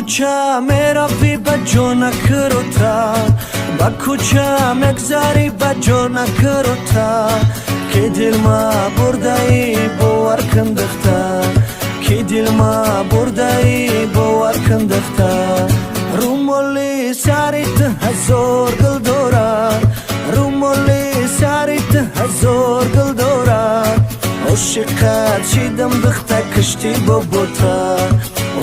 کوچه میروی بجا نکروتا با کوچه مگذاری بجا نکروتا که دل ما برده ای باور کندختا که دل ما برده ای باور کندختا رومولی ساریت هزار گل دوران رومولی ساریت هزار گل دوران عشقت شیدم دختا کشتی ببوتا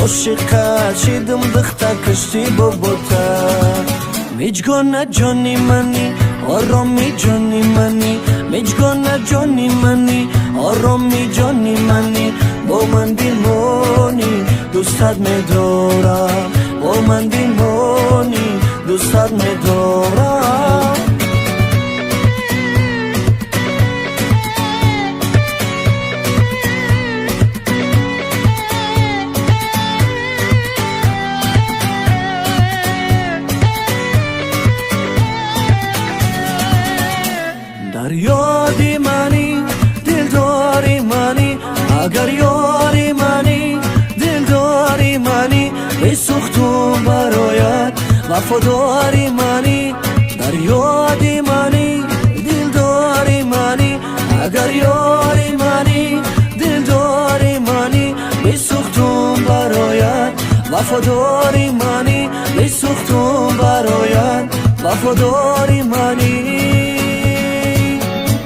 عشقت شیدم دختا کشتی ببوتا میجگونه جانی منی آرامی جانی منی میجگونه جانی منی آرامی جانی منی با من بیمونی دوستت میدارم با من بیمونی دوستت میدارم در یادی منی دلداری منی اگر یاری منی دلداری منی بسوختم برایت وفاداری منی در یادی منی دلداری منی اگر یاری منی دلداری منی بسوختم برایت وفاداری منی بسوختم برایت وفاداری منی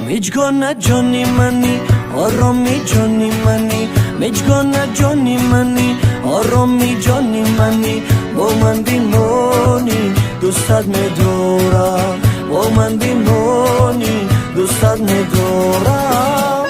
میجگونه جانی منی آرامی جانی منی میجگونه جانی منی آرامی جانی منی با من بیمونی دوستت میدارم با من بیمونی دوستت میدارم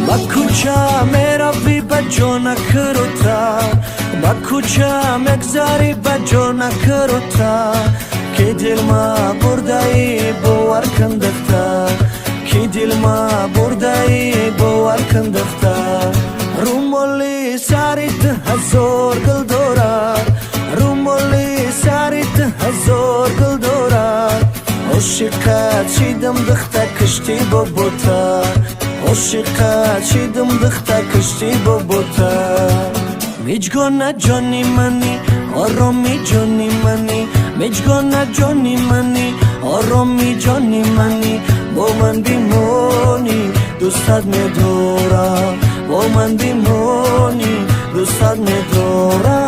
با کوچه میروی بجا نکروتا با کوچه مگذاری بجا نکروتا که دل ما برده ای باور کندختا که دل ما برده ای باور کندختا رومولی ساریت هزار گل دوران رومولی ساریت هزار گل دوران عشقت شیدم دختا کشتی ببوتا عشقت شیدم دختا کشتی ببوتا میجگونه جانی منی آرامی جانی منی میجگونه جانی منی آرامی جانی منی با من بیمونی دوستت میدارم با من بیمونی دوستت میدارم